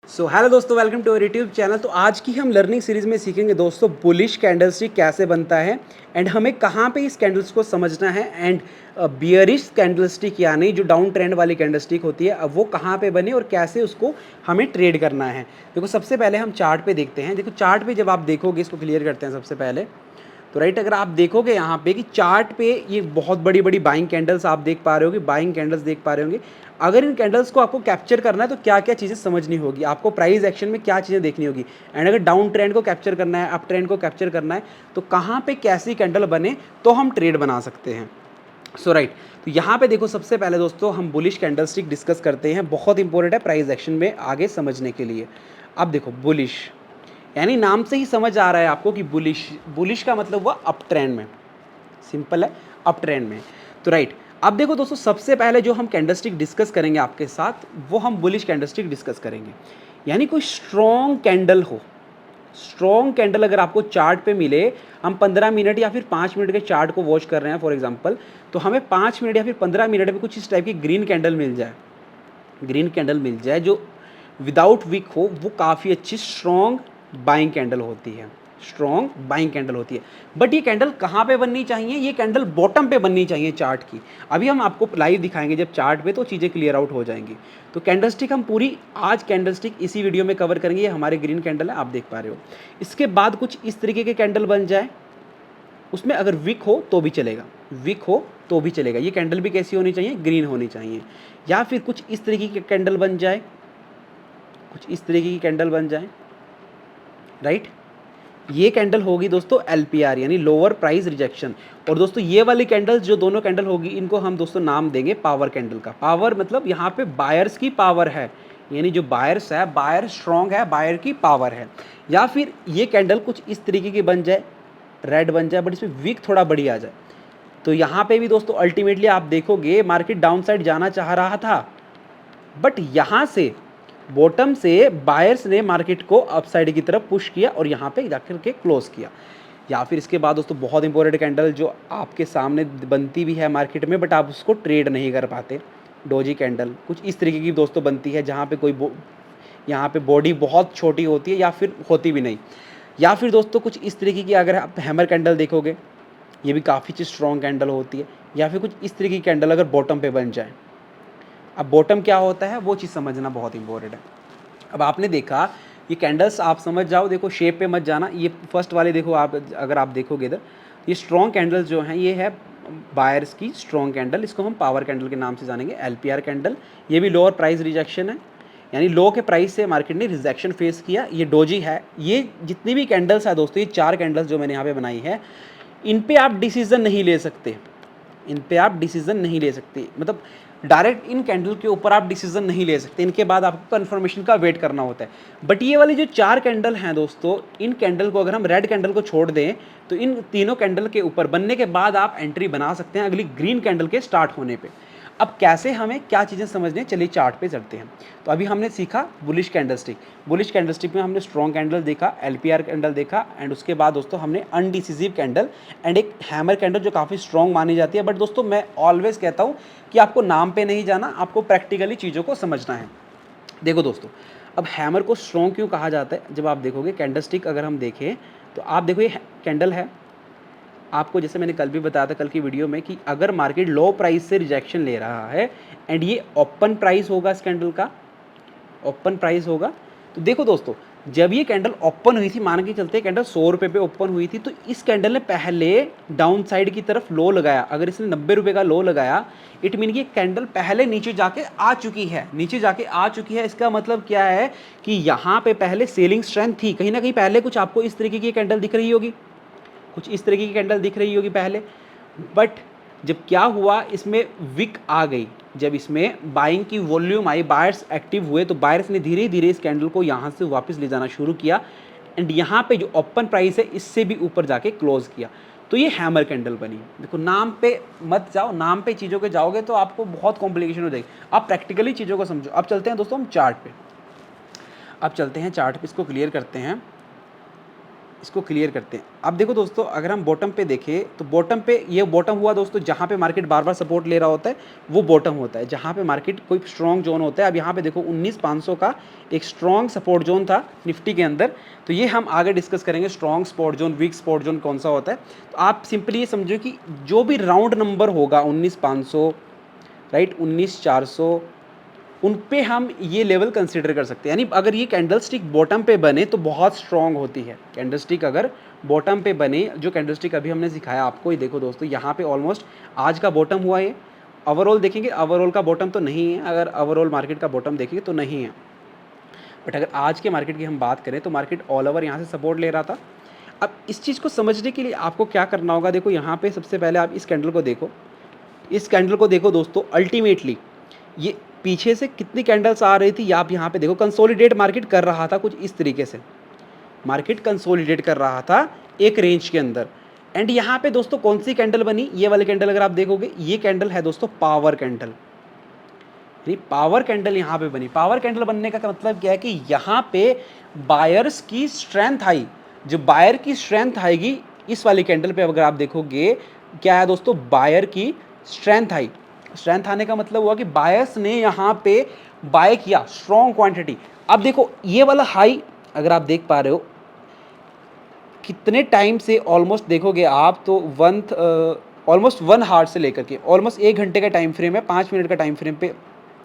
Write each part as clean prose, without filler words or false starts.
सो hello दोस्तों, welcome to our YouTube channel. तो आज की हम लर्निंग सीरीज़ में सीखेंगे दोस्तों बुलिश कैंडलस्टिक कैसे बनता है एंड हमें कहाँ पे इस कैंडल्स को समझना है एंड बियरिश कैंडलस्टिक यानी जो डाउन ट्रेंड वाली कैंडलस्टिक होती है अब वो कहाँ पे बने और कैसे उसको हमें ट्रेड करना है। देखो सबसे पहले हम चार्ट पे देखते हैं। देखो चार्ट पे जब आप देखोगे, इसको क्लियर करते हैं सबसे पहले। तो राइट, अगर आप देखोगे यहाँ पे कि चार्ट पे ये बहुत बड़ी बड़ी बाइंग कैंडल्स आप देख पा रहे होगे, बाइंग कैंडल्स देख पा रहे होंगे। अगर इन कैंडल्स को आपको कैप्चर करना है तो क्या क्या चीज़ें समझनी होगी, आपको प्राइस एक्शन में क्या चीज़ें देखनी होगी। एंड अगर डाउन ट्रेंड को कैप्चर करना है, अप ट्रेंड को कैप्चर करना है, तो कहाँ पे कैसी कैंडल बने तो हम ट्रेड बना सकते हैं। सो राइट, तो यहाँ पे देखो सबसे पहले दोस्तों हम बुलिश कैंडलस्टिक डिस्कस करते हैं। बहुत इंपॉर्टेंट है प्राइस एक्शन में आगे समझने के लिए। अब देखो बुलिश यानी नाम से ही समझ आ रहा है आपको कि बुलिश, बुलिश का मतलब हुआ अप ट्रेंड में। सिंपल है, अप ट्रेंड में। तो राइट, अब देखो दोस्तों सबसे पहले जो हम कैंडलस्टिक डिस्कस करेंगे आपके साथ वो हम बुलिश कैंडलस्टिक डिस्कस करेंगे। यानी कोई स्ट्रॉन्ग कैंडल हो, स्ट्रॉन्ग कैंडल अगर आपको चार्ट पे मिले, हम 15 मिनट या फिर 5 मिनट के चार्ट को वॉच कर रहे हैं फॉर एग्जांपल, तो हमें 5 मिनट या फिर 15 मिनट में कुछ इस टाइप की ग्रीन कैंडल मिल जाए, ग्रीन कैंडल मिल जाए जो विदाउट विक हो, वो काफ़ी अच्छी स्ट्रॉन्ग बाइंग कैंडल होती है, स्ट्रॉन्ग बाइंग कैंडल होती है। बट ये कैंडल कहाँ पे बननी चाहिए? ये कैंडल बॉटम पे बननी चाहिए चार्ट की। अभी हम आपको लाइव दिखाएंगे जब चार्ट पे, तो चीज़ें क्लियर आउट हो जाएंगी। तो कैंडलस्टिक हम पूरी आज कैंडलस्टिक इसी वीडियो में कवर करेंगे। ये हमारे ग्रीन कैंडल है, आप देख पा रहे हो। इसके बाद कुछ इस तरीके के कैंडल बन जाए, उसमें अगर विक हो तो भी चलेगा, विक हो तो भी चलेगा। ये कैंडल भी कैसी होनी चाहिए? ग्रीन होनी चाहिए। या फिर कुछ इस तरीके की कैंडल बन जाए, कुछ इस तरीके की कैंडल बन जाए, राइट। ये कैंडल होगी दोस्तों LPR यानी लोअर प्राइस रिजेक्शन। और दोस्तों ये वाली कैंडल्स, जो दोनों कैंडल होगी, इनको हम दोस्तों नाम देंगे पावर कैंडल का। पावर मतलब यहाँ पे बायर्स की पावर है, यानी जो बायर्स है, बायर स्ट्रॉन्ग है, बायर की पावर है। या फिर ये कैंडल कुछ इस तरीके की बन जाए, रेड बन जाए, बट इसमें वीक थोड़ा बड़ी आ जाए। तो यहाँ पे भी दोस्तों अल्टीमेटली आप देखोगे मार्केट डाउन साइड जाना चाह रहा था, बट यहाँ से बॉटम से बायर्स ने मार्केट को अपसाइड की तरफ पुश किया और यहाँ पे जाकर के क्लोज किया। या फिर इसके बाद दोस्तों बहुत इंपॉर्टेंट कैंडल जो आपके सामने बनती भी है मार्केट में, बट आप उसको ट्रेड नहीं कर पाते, डोजी कैंडल कुछ इस तरीके की दोस्तों बनती है, जहाँ पे कोई यहाँ पे बॉडी बहुत छोटी होती है या फिर होती भी नहीं। या फिर दोस्तों कुछ इस तरीके की अगर आप हैमर कैंडल देखोगे, ये भी काफ़ी चीज़ स्ट्रॉन्ग कैंडल होती है। या फिर कुछ इस तरीके की कैंडल अगर बॉटम पे बन जाए। अब बॉटम क्या होता है वो चीज़ समझना बहुत इंपॉर्टेंट है। अब आपने देखा ये कैंडल्स, आप समझ जाओ, देखो शेप पे मत जाना। ये फर्स्ट वाले देखो, आप अगर आप देखोगे इधर, ये स्ट्रॉन्ग कैंडल्स जो हैं, ये है बायर्स की स्ट्रॉन्ग कैंडल। इसको हम पावर कैंडल के नाम से जानेंगे, LPR कैंडल। ये भी लोअर प्राइस रिजेक्शन है, यानी लो के प्राइस से मार्केट ने रिजेक्शन फेस किया। ये डोजी है। ये जितनी भी कैंडल्स है दोस्तों, ये 4 कैंडल्स जो मैंने यहाँ पे बनाई है, इन पे आप डिसीजन नहीं ले सकते, इन पे आप डिसीजन नहीं ले सकते। मतलब डायरेक्ट इन कैंडल के ऊपर आप डिसीजन नहीं ले सकते, इनके बाद आपको कन्फर्मेशन का वेट करना होता है। बट ये वाली जो 4 कैंडल हैं दोस्तों, इन कैंडल को अगर हम रेड कैंडल को छोड़ दें तो इन तीनों कैंडल के ऊपर बनने के बाद आप एंट्री बना सकते हैं अगली ग्रीन कैंडल के स्टार्ट होने पे। अब कैसे, हमें क्या चीज़ें समझनी है, चलिए चार्ट पे चलते हैं। तो अभी हमने सीखा बुलिश कैंडलस्टिक। बुलिश कैंडलस्टिक में हमने स्ट्रॉन्ग कैंडल देखा, LPR कैंडल देखा, एंड उसके बाद दोस्तों हमने अनडिसिसिव कैंडल एंड एक हैमर कैंडल जो काफ़ी स्ट्रॉन्ग मानी जाती है। बट दोस्तों मैं ऑलवेज कहता हूँ कि आपको नाम पे नहीं जाना, आपको प्रैक्टिकली चीज़ों को समझना है। देखो दोस्तों, अब हैमर को स्ट्रॉन्ग क्यों कहा जाता है? जब आप देखोगे कैंडलस्टिक अगर हम देखें तो आप देखो ये कैंडल है, आपको जैसे मैंने कल भी बताया था कल की वीडियो में कि अगर मार्केट लो प्राइस से रिजेक्शन ले रहा है एंड ये ओपन प्राइस होगा, इस कैंडल का ओपन प्राइस होगा, तो देखो दोस्तों जब ये कैंडल ओपन हुई थी, मान के चलते कैंडल 100 रुपये पे ओपन हुई थी, तो इस कैंडल ने पहले डाउन साइड की तरफ लो लगाया। अगर इसने 90 रुपये का लो लगाया, इट मीन कि कैंडल पहले नीचे जाके आ चुकी है, नीचे जाके आ चुकी है। इसका मतलब क्या है कि यहाँ पे पहले सेलिंग स्ट्रेंथ थी, कहीं ना कहीं पहले कुछ आपको इस तरीके की कैंडल दिख रही होगी, कुछ इस तरीके की कैंडल दिख रही होगी पहले। बट जब क्या हुआ, इसमें विक आ गई, जब इसमें बाइंग की वॉल्यूम आई, बायर्स एक्टिव हुए, तो बायर्स ने धीरे धीरे इस कैंडल को यहाँ से वापस ले जाना शुरू किया एंड यहाँ पे जो ओपन प्राइस है इससे भी ऊपर जाके क्लोज किया। तो ये हैमर कैंडल बनी। देखो नाम पे मत जाओ, नाम पे चीज़ों के जाओगे तो आपको बहुत कॉम्प्लिकेशन हो जाएगी। आप प्रैक्टिकली चीज़ों को समझो। अब चलते हैं दोस्तों हम चार्ट पे, अब चलते हैं चार्ट पे, इसको क्लियर करते हैं। इसको क्लियर करते हैं। अब देखो दोस्तों, अगर हम बॉटम पे देखें तो बॉटम पे ये बॉटम हुआ दोस्तों, जहाँ पे मार्केट बार बार सपोर्ट ले रहा होता है वो बॉटम होता है, जहाँ पे मार्केट कोई स्ट्रॉन्ग जोन होता है। अब यहाँ पे देखो 19,500 का एक स्ट्रॉन्ग सपोर्ट जोन था निफ्टी के अंदर, तो ये हम आगे डिस्कस करेंगे strong support zone, weak support zone कौन सा होता है। तो आप सिंपली ये समझो कि जो भी राउंड नंबर होगा 19,500 राइट, 19,400, उन पे हम ये लेवल कंसीडर कर सकते हैं। यानी अगर ये कैंडल स्टिक बॉटम पे बने तो बहुत स्ट्रॉन्ग होती है। कैंडल स्टिक अगर बॉटम पे बने, जो कैंडल स्टिक अभी हमने सिखाया आपको, ये देखो दोस्तों, यहाँ पे ऑलमोस्ट आज का बॉटम हुआ है। ओवरऑल देखेंगे, ओवरऑल का बॉटम तो नहीं है, अगर ओवरऑल मार्केट का बॉटम देखेंगे तो नहीं है, बट अगर आज के मार्केट की हम बात करें तो मार्केट ऑल ओवर यहाँ से सपोर्ट ले रहा था। अब इस चीज़ को समझने के लिए आपको क्या करना होगा, देखो यहाँ पे सबसे पहले आप इस कैंडल को देखो, इस कैंडल को देखो दोस्तों। अल्टीमेटली ये पीछे से कितनी कैंडल्स आ रही थी, आप यहाँ पे देखो, कंसोलिडेट मार्केट कर रहा था कुछ इस तरीके से, मार्केट कंसोलिडेट कर रहा था एक रेंज के अंदर। एंड यहाँ पे दोस्तों कौन सी कैंडल बनी, ये वाली कैंडल अगर आप देखोगे, ये कैंडल है दोस्तों पावर कैंडल। यानी पावर कैंडल यहाँ पे बनी। पावर कैंडल बनने का मतलब क्या है कि यहाँ पे बायर्स की स्ट्रेंथ आई। जो बायर की स्ट्रेंथ आएगी इस वाली कैंडल पे, अगर आप देखोगे क्या है दोस्तों, बायर की स्ट्रेंथ आई। स्ट्रेंथ आने का मतलब हुआ कि बायर्स ने यहाँ पे बाय किया स्ट्रॉन्ग क्वांटिटी। अब देखो ये वाला हाई अगर आप देख पा रहे हो, कितने टाइम से, ऑलमोस्ट देखोगे आप तो ऑलमोस्ट 1 हार्स से लेकर के ऑलमोस्ट 1 घंटे का टाइम फ्रेम है, 5 मिनट का टाइम फ्रेम पे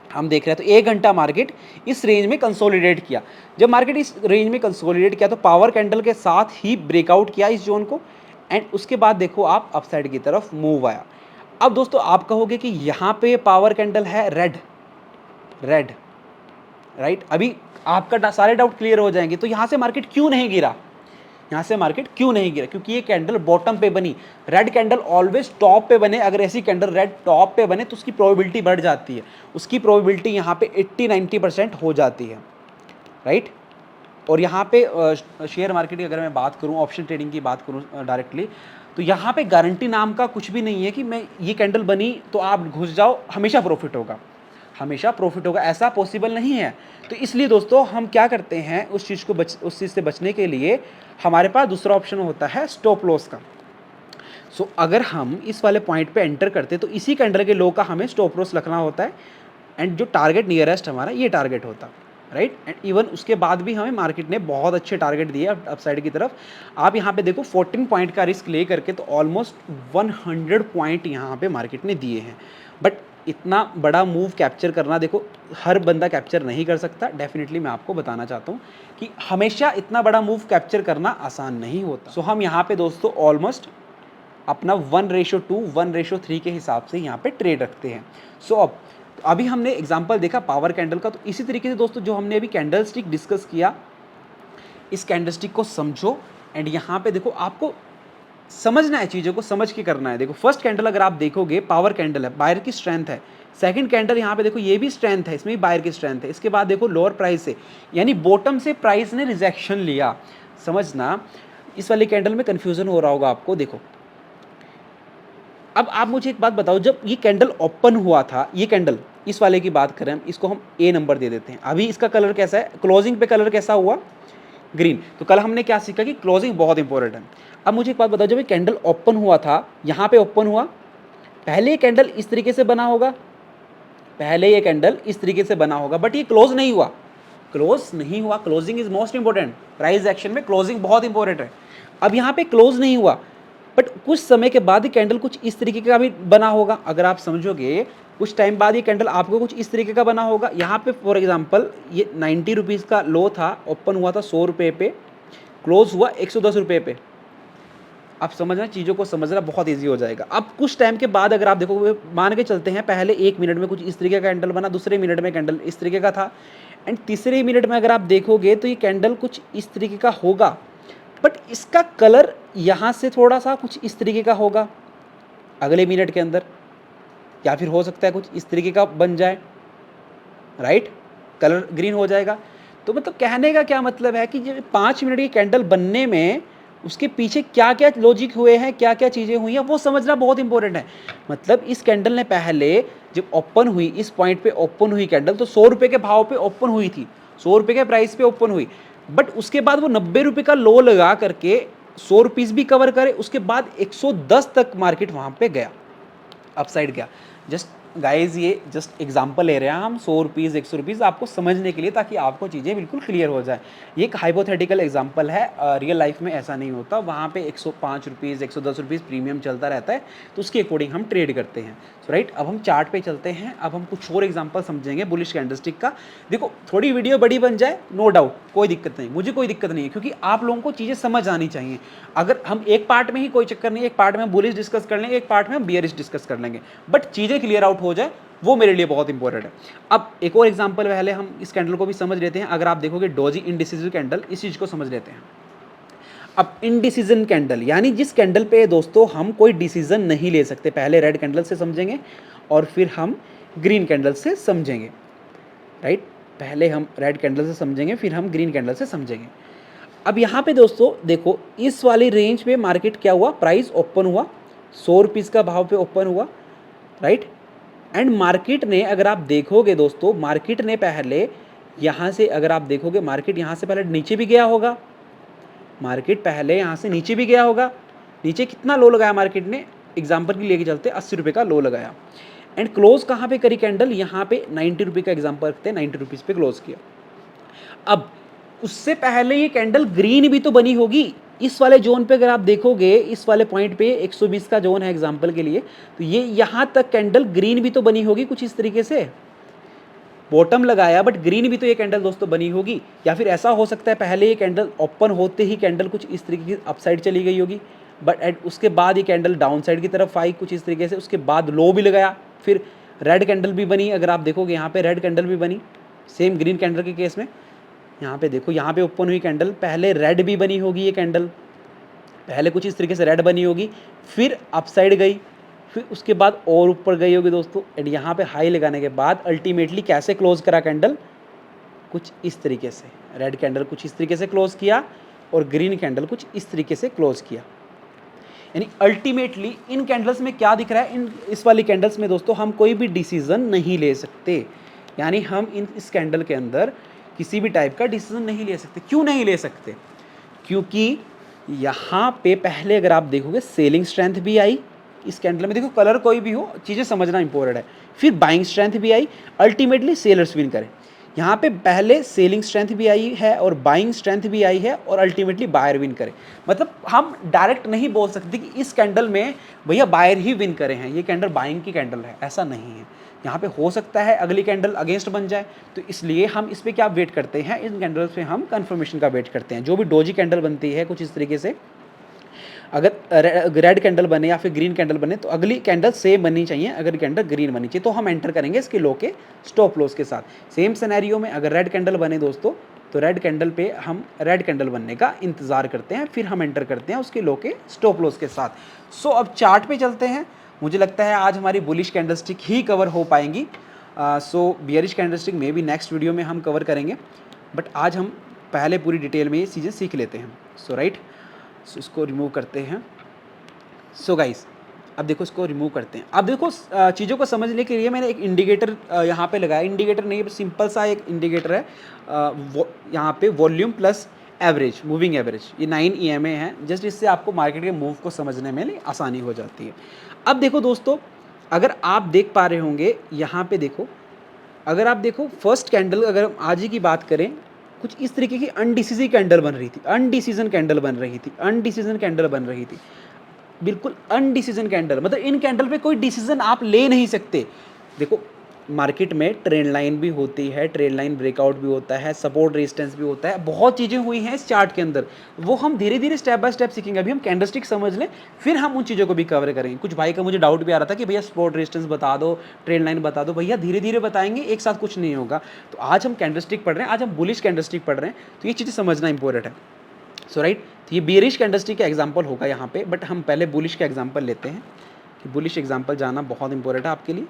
हम देख रहे हैं, तो 1 घंटा मार्केट इस रेंज में कंसोलिडेट किया। जब मार्केट इस रेंज में कंसोलिडेट किया तो पावर कैंडल के साथ ही ब्रेकआउट किया इस जोन को, एंड उसके बाद देखो आप अपसाइड की तरफ मूव आया। अब दोस्तों आप कहोगे कि यहाँ पे पावर कैंडल है रेड राइट, अभी आपका सारे डाउट क्लियर हो जाएंगे। तो यहाँ से मार्केट क्यों नहीं गिरा, यहाँ से मार्केट क्यों नहीं गिरा, क्योंकि ये कैंडल बॉटम पे बनी। रेड कैंडल ऑलवेज टॉप पे बने, अगर ऐसी कैंडल रेड टॉप पे बने तो उसकी प्रोबेबिलिटी बढ़ जाती है, उसकी प्रोबेबिलिटी यहाँ पे 80-90% हो जाती है राइट। और यहाँ पे शेयर मार्केट की अगर मैं बात करूँ, ऑप्शन ट्रेडिंग की बात करूँ डायरेक्टली, तो यहाँ पे गारंटी नाम का कुछ भी नहीं है कि मैं ये कैंडल बनी तो आप घुस जाओ हमेशा प्रॉफिट होगा, हमेशा प्रॉफिट होगा, ऐसा पॉसिबल नहीं है। तो इसलिए दोस्तों हम क्या करते हैं, उस चीज़ से बचने के लिए हमारे पास दूसरा ऑप्शन होता है स्टॉप लॉस का। सो अगर हम इस वाले पॉइंट पे एंटर करते तो इसी कैंडल के लो का हमें स्टॉप लॉस रखना होता है, एंड जो टारगेट नियरेस्ट हमारा ये टारगेट होता राइट। एंड इवन उसके बाद भी हमें मार्केट ने बहुत अच्छे टारगेट दिए अपसाइड की तरफ। आप यहाँ पे देखो 14 पॉइंट का रिस्क ले करके तो ऑलमोस्ट 100 पॉइंट यहाँ पे मार्केट ने दिए हैं। बट इतना बड़ा मूव कैप्चर करना देखो हर बंदा कैप्चर नहीं कर सकता। डेफिनेटली मैं आपको बताना चाहता हूँ कि हमेशा इतना बड़ा मूव कैप्चर करना आसान नहीं होता। सो हम यहाँ पे दोस्तों ऑलमोस्ट अपना 1:2, 1:3 के हिसाब से यहाँ पे ट्रेड रखते हैं। सो अब अभी हमने एग्जांपल देखा पावर कैंडल का, तो इसी तरीके से दोस्तों जो हमने अभी कैंडल स्टिक डिस्कस किया, इस कैंडल स्टिक को समझो। एंड यहाँ पे देखो आपको समझना है, चीज़ों को समझ के करना है। देखो फर्स्ट कैंडल अगर आप देखोगे पावर कैंडल है, बायर की स्ट्रेंथ है। सेकंड कैंडल यहाँ पे देखो ये भी स्ट्रेंथ है, इसमें भी बायर की स्ट्रेंथ है। इसके बाद देखो लोअर प्राइस से, यानी बॉटम से प्राइस ने रिजेक्शन लिया। समझना, इस वाली कैंडल में कन्फ्यूजन हो रहा होगा आपको। देखो अब आप मुझे एक बात बताओ, जब ये कैंडल ओपन हुआ था, ये कैंडल इस वाले की बात करें, इसको हम ए नंबर दे देते हैं। अभी इसका कलर कैसा है, क्लोजिंग पे कलर कैसा हुआ, ग्रीन। तो कल हमने क्या सीखा कि क्लोजिंग बहुत इंपॉर्टेंट है। अब मुझे एक बात बताओ, जब ये कैंडल ओपन हुआ था, यहाँ पे ओपन हुआ, पहले ये कैंडल इस तरीके से बना होगा, पहले ये कैंडल इस तरीके से बना होगा, बट ये क्लोज नहीं हुआ, क्लोज नहीं हुआ। Closing is most important, price action में क्लोजिंग बहुत इंपॉर्टेंट है। अब यहाँ पे क्लोज नहीं हुआ, बट कुछ समय के बाद ये कैंडल कुछ इस तरीके का भी बना होगा। अगर आप समझोगे कुछ टाइम बाद ये कैंडल आपको कुछ इस तरीके का बना होगा। यहाँ पे फॉर एग्जांपल ये 90 रुपीज़ का लो था, ओपन हुआ था 100 रुपये पे, क्लोज हुआ 110 रुपये पे। आप समझना, चीज़ों को समझना बहुत ईजी हो जाएगा। अब कुछ टाइम के बाद अगर आप देखोगे, मान के चलते हैं पहले 1 मिनट में कुछ इस तरीके का कैंडल बना, दूसरे मिनट में कैंडल इस तरीके का था, एंड तीसरे मिनट में अगर आप देखोगे तो ये कैंडल कुछ इस तरीके का होगा, बट इसका कलर यहाँ से थोड़ा सा कुछ इस तरीके का होगा अगले मिनट के अंदर, या फिर हो सकता है कुछ इस तरीके का बन जाए राइट, कलर ग्रीन हो जाएगा। तो मतलब कहने का क्या मतलब है कि ये 5 मिनट की कैंडल बनने में उसके पीछे क्या क्या लॉजिक हुए हैं, क्या क्या चीज़ें हुई हैं, वो समझना बहुत इंपॉर्टेंट है। मतलब इस कैंडल ने पहले जब ओपन हुई, इस पॉइंट पे ओपन हुई कैंडल, तो 100 रुपये के भाव पे ओपन हुई थी, 100 रुपये के प्राइस पे ओपन हुई। बट उसके बाद वो 90 रुपये का लो लगा करके 100 रुपीज़ भी कवर करे, उसके बाद 110 तक मार्केट वहाँ पे गया, अपसाइड गया। जस्ट गाइज ये जस्ट एग्जांपल ले रहे हैं हम, 100 रुपीज़ 100 रुपीज़ आपको समझने के लिए, ताकि आपको चीज़ें बिल्कुल क्लियर हो जाए। ये एक हाइपोथेटिकल एग्जांपल है, रियल लाइफ में ऐसा नहीं होता। वहाँ पे 105 रुपीज़ 110 रुपीज़ प्रीमियम चलता रहता है, तो उसके अकॉर्डिंग हम ट्रेड करते हैं। सो राइट, अब हम चार्ट पे चलते हैं। अब हम कुछ और एग्जाम्पल समझेंगे बुलिश कैंडलस्टिक का। देखो थोड़ी वीडियो बड़ी बन जाए, नो डाउट, कोई दिक्कत नहीं, मुझे कोई दिक्कत नहीं है, क्योंकि आप लोगों को चीज़ें समझ आनी चाहिए। अगर हम एक पार्ट में ही, कोई चक्कर नहीं, एक पार्ट में हम बुलिश डिस्कस कर लेंगे, एक पार्ट में हम बियरिश डिस्कस कर लेंगे, बट चीज़ें क्लियर आउट हो जाए, वो मेरे लिए बहुत इंपॉर्टेंट है। अब एक और एग्जांपल पहले हम इस कैंडल को भी समझ लेते हैं। अगर आप देखोगे डोजी इंडिसिजन कैंडल, इस चीज़ को समझ लेते हैं। अब इंडिसीजन कैंडल यानी जिस कैंडल पे दोस्तों हम कोई डिसीजन नहीं ले सकते। पहले रेड कैंडल से समझेंगे और फिर हम ग्रीन कैंडल से समझेंगे, राइट। पहले हम रेड कैंडल से समझेंगे, फिर हम ग्रीन कैंडल से समझेंगे। अब यहाँ पे दोस्तों देखो, इस वाली रेंज पे मार्केट क्या हुआ, प्राइस ओपन हुआ 100 रुपीज़ का भाव पे ओपन हुआ, राइट। एंड मार्केट ने, अगर आप देखोगे दोस्तों, मार्केट ने पहले यहाँ से, अगर आप देखोगे मार्केट यहाँ से पहले नीचे भी गया होगा, मार्केट पहले यहाँ से नीचे भी गया होगा। नीचे कितना लो लगाया मार्केट ने, एग्जाम्पल के लेके चलते, 80 रुपये का लो लगाया। एंड क्लोज कहाँ पे करी कैंडल, यहाँ पे 90 रुपये का एग्जाम्पल रखते हैं, 90 रुपीज़ पे क्लोज किया। अब उससे पहले ये कैंडल ग्रीन भी तो बनी होगी इस वाले जोन पे। अगर आप देखोगे इस वाले पॉइंट पे 120 का जोन है एग्जाम्पल के लिए, तो ये यहाँ तक कैंडल ग्रीन भी तो बनी होगी कुछ इस तरीके से। बॉटम लगाया बट ग्रीन भी तो ये कैंडल दोस्तों बनी होगी। या फिर ऐसा हो सकता है पहले ये कैंडल ओपन होते ही कैंडल कुछ इस तरीके की अपसाइड चली गई होगी, बट उसके बाद ये कैंडल डाउन साइड की तरफ आई कुछ इस तरीके से, उसके बाद लो भी लगाया, फिर रेड कैंडल भी बनी। अगर आप देखोगे यहाँ पे रेड कैंडल भी बनी, सेम ग्रीन कैंडल के केस में। यहाँ पे देखो, यहाँ पे ओपन हुई कैंडल, पहले रेड भी बनी होगी ये कैंडल, पहले कुछ इस तरीके से रेड बनी होगी, फिर अपसाइड गई, फिर उसके बाद और ऊपर गई होगी दोस्तों। एंड यहाँ पे हाई लगाने के बाद अल्टीमेटली कैसे क्लोज करा कैंडल, कुछ इस तरीके से। रेड कैंडल कुछ इस तरीके से क्लोज किया और ग्रीन कैंडल कुछ इस तरीके से क्लोज किया। यानी अल्टीमेटली इन कैंडल्स में क्या दिख रहा है, इस वाली कैंडल्स में दोस्तों हम कोई भी डिसीजन नहीं ले सकते। यानी हम इस कैंडल के अंदर किसी भी टाइप का डिसीजन नहीं ले सकते। क्यों नहीं ले सकते, क्योंकि यहाँ पे पहले अगर आप देखोगे सेलिंग स्ट्रेंथ भी आई इस कैंडल में। देखो कलर कोई भी हो, चीज़ें समझना इंपॉर्टेंट है। फिर बाइंग स्ट्रेंथ भी आई, अल्टीमेटली सेलर्स विन करें। यहाँ पे पहले सेलिंग स्ट्रेंथ भी आई है और बाइंग स्ट्रेंथ भी आई है और अल्टीमेटली बायर विन करे। मतलब हम डायरेक्ट नहीं बोल सकते कि इस कैंडल में भैया बायर ही विन करे हैं, ये कैंडल बाइंग की कैंडल है, ऐसा नहीं है। यहाँ पे हो सकता है अगली कैंडल अगेंस्ट बन जाए, तो इसलिए हम इस पर क्या वेट करते हैं, इन कैंडल्स पे हम कंफर्मेशन का वेट करते हैं। जो भी डोजी कैंडल बनती है कुछ इस तरीके से, अगर रेड कैंडल बने या फिर ग्रीन कैंडल बने तो अगली कैंडल सेम बननी चाहिए। अगर कैंडल ग्रीन बननी चाहिए तो हम एंटर करेंगे इसके लो के स्टॉप लॉस के साथ। सेम सिनेरियो में अगर रेड कैंडल बने दोस्तों, तो रेड कैंडल पे हम रेड कैंडल बनने का इंतजार करते हैं, फिर हम एंटर करते हैं उसके लो के स्टॉप लॉस के साथ। सो अब चार्ट पे चलते हैं। मुझे लगता है आज हमारी बुलिश कैंडलस्टिक ही कवर हो पाएंगी। सो बियरिश कैंडलस्टिक में भी नेक्स्ट वीडियो में हम कवर करेंगे, बट आज हम पहले पूरी डिटेल में ये चीज़ें सीख लेते हैं। सो राइट, सो इसको रिमूव करते हैं। सो गाइस, अब देखो इसको रिमूव करते हैं। अब देखो चीज़ों को समझने के लिए मैंने एक इंडिकेटर यहाँ पे लगाया। इंडिकेटर नहीं, सिंपल सा एक इंडिकेटर है। यहाँ पे volume plus average, moving average, ये 9 EMA है। जस्ट इससे आपको मार्केट के मूव को समझने में आसानी हो जाती है। अब देखो दोस्तों, अगर आप देख पा रहे होंगे यहाँ पे देखो, अगर आप देखो फर्स्ट कैंडल, अगर हम आज ही की बात करें, कुछ इस तरीके की अनडिसीजन कैंडल बन रही थी, अनडिसीजन कैंडल बन रही थी, अनडिसीजन कैंडल बन रही थी, बिल्कुल अनडिसीजन कैंडल। मतलब इन कैंडल पे कोई डिसीजन आप ले नहीं सकते। देखो मार्केट में ट्रेंड लाइन भी होती है, ट्रेंड लाइन ब्रेकआउट भी होता है, सपोर्ट रेजिस्टेंस भी होता है, बहुत चीज़ें हुई हैं इस चार्ट के अंदर। वो हम धीरे धीरे स्टेप बाय स्टेप सीखेंगे। अभी हम कैंडलस्टिक समझ लें, फिर हम उन चीज़ों को भी कवर करेंगे। कुछ भाई का मुझे डाउट भी आ रहा था कि भैया सपोर्ट रेजिस्टेंस बता दो, ट्रेंड लाइन बता दो। भैया धीरे धीरे बताएंगे, एक साथ कुछ नहीं होगा। तो आज हम कैंडलस्टिक पढ़ रहे हैं, आज हम बुलिश कैंडलस्टिक पढ़ रहे हैं, तो ये चीज़ें समझना इंपॉर्टेंट है। सो राइट, तो ये बेरिश कैंडलस्टिक का एग्जांपल होगा यहाँ पे, बट हम पहले बुलिश का एग्जांपल लेते हैं कि बुलिश एग्जांपल जाना बहुत इंपॉर्टेंट है आपके लिए।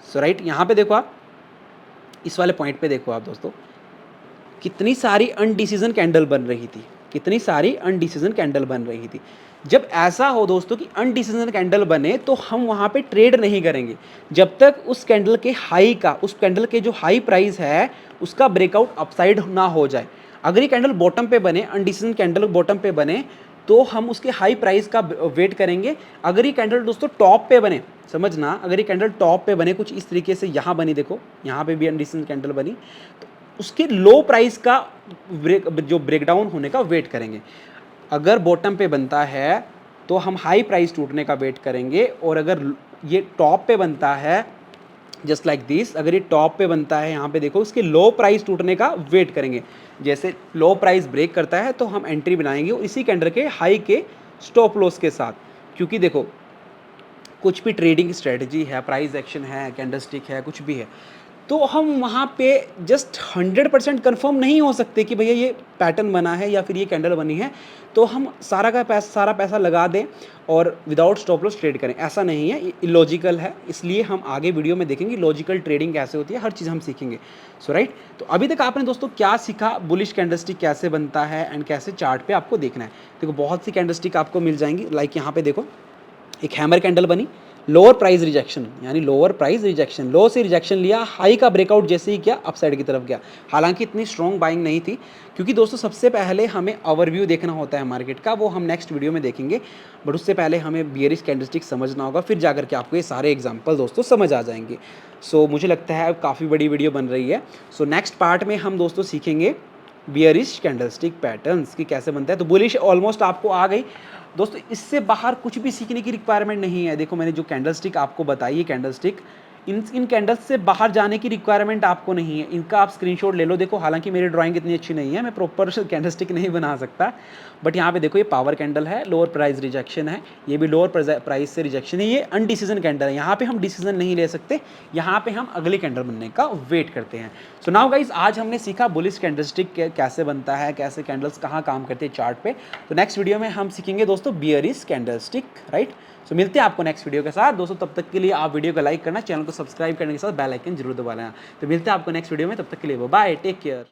सो राइट, यहाँ पे देखो आप, इस वाले पॉइंट पे देखो आप दोस्तों, कितनी सारी अनडिसीजन कैंडल बन रही थी। कितनी सारी अनडिसीजन कैंडल बन रही थी। जब ऐसा हो दोस्तों कि अनडिसीजन कैंडल बने तो हम वहाँ पे ट्रेड नहीं करेंगे जब तक उस कैंडल के हाई का, उस कैंडल के जो हाई प्राइस है उसका ब्रेकआउट अपसाइड ना हो जाए। अगर ये कैंडल बॉटम पे बने, अनडिसीजन कैंडल बॉटम पे बने, तो हम उसके हाई प्राइस का वेट करेंगे। अगर ये कैंडल दोस्तों टॉप पे बने, समझना, अगर ये कैंडल टॉप पे बने कुछ इस तरीके से, यहाँ बनी, देखो यहाँ पे भी अनडिसीजन कैंडल बनी, तो उसके लो प्राइस का जो ब्रेकडाउन होने का वेट करेंगे। अगर बॉटम पे बनता है तो हम हाई प्राइस टूटने का वेट करेंगे, और अगर ये टॉप पे बनता है जस्ट लाइक दिस, अगर ये टॉप पे बनता है यहाँ पे देखो, उसके लो प्राइस टूटने का वेट करेंगे। जैसे लो प्राइस ब्रेक करता है तो हम एंट्री बनाएंगे और इसी कैंडल के हाई के स्टॉप लॉस के साथ। क्योंकि देखो कुछ भी ट्रेडिंग स्ट्रेटजी है, प्राइस एक्शन है, कैंडलस्टिक है, कुछ भी है, तो हम वहाँ पे जस्ट 100% कन्फर्म नहीं हो सकते कि भैया ये पैटर्न बना है या फिर ये कैंडल बनी है तो हम सारा पैसा लगा दें और विदाउट स्टॉप लॉस ट्रेड करें। ऐसा नहीं है, ये इलॉजिकल है। इसलिए हम आगे वीडियो में देखेंगे लॉजिकल ट्रेडिंग कैसे होती है, हर चीज़ हम सीखेंगे। सो राइट, तो अभी तक आपने दोस्तों क्या सीखा, बुलिश कैंडलस्टिक कैसे बनता है एंड कैसे चार्ट पे आपको देखना है। देखो बहुत सी कैंडलस्टिक आपको मिल जाएंगी, लाइक यहाँ पे देखो एक हैमर कैंडल बनी, लोअर प्राइस रिजेक्शन, यानी लोअर प्राइस रिजेक्शन, लो से रिजेक्शन लिया, हाई का ब्रेकआउट जैसे ही किया अपसाइड की तरफ गया। हालांकि इतनी स्ट्रॉन्ग बाइंग नहीं थी, क्योंकि दोस्तों सबसे पहले हमें ओवरव्यू देखना होता है मार्केट का, वो हम नेक्स्ट वीडियो में देखेंगे। बट उससे पहले हमें बियरिश कैंडलस्टिक समझना होगा, फिर जाकर के आपको ये सारे एग्जाम्पल दोस्तों समझ आ जाएंगे। सो मुझे लगता है अब काफ़ी बड़ी वीडियो बन रही है। सो नेक्स्ट पार्ट में हम दोस्तों सीखेंगे बियरिश कैंडलस्टिक पैटर्न्स की कैसे बनता है। तो बुलिश ऑलमोस्ट आपको आ गई दोस्तों, इससे बाहर कुछ भी सीखने की रिक्वायरमेंट नहीं है। देखो मैंने जो कैंडलस्टिक आपको बताई है, कैंडलस्टिक, इन कैंडल्स से बाहर जाने की रिक्वायरमेंट आपको नहीं है। इनका आप स्क्रीनशॉट ले लो। देखो हालांकि मेरी ड्राइंग इतनी अच्छी नहीं है, मैं प्रॉपर कैंडलस्टिक नहीं बना सकता, बट यहाँ पे देखो ये पावर कैंडल है, लोअर प्राइस रिजेक्शन है, ये भी लोअर प्राइस से रिजेक्शन है, ये अनडिसीजन कैंडल है। यहाँ पे हम डिसीजन नहीं ले सकते, यहाँ पे हम अगले कैंडल बनने का वेट करते हैं। सो नाउ गाइज, आज हमने सीखा बुलिश कैंडलस्टिक कैसे बनता है, कैसे कैंडल्स कहाँ काम करते हैं चार्ट पे। तो नेक्स्ट वीडियो में हम सीखेंगे दोस्तों बियरिश कैंडलस्टिक, राइट। सो मिलते हैं आपको नेक्स्ट वीडियो के साथ दोस्तों। तब तक के लिए आप वीडियो को लाइक करना, चैनल को सब्सक्राइब करने के साथ बेल आइकन जरूर दबा लेना। तो मिलते हैं आपको नेक्स्ट वीडियो में, तब तक के लिए बाय, टेक केयर।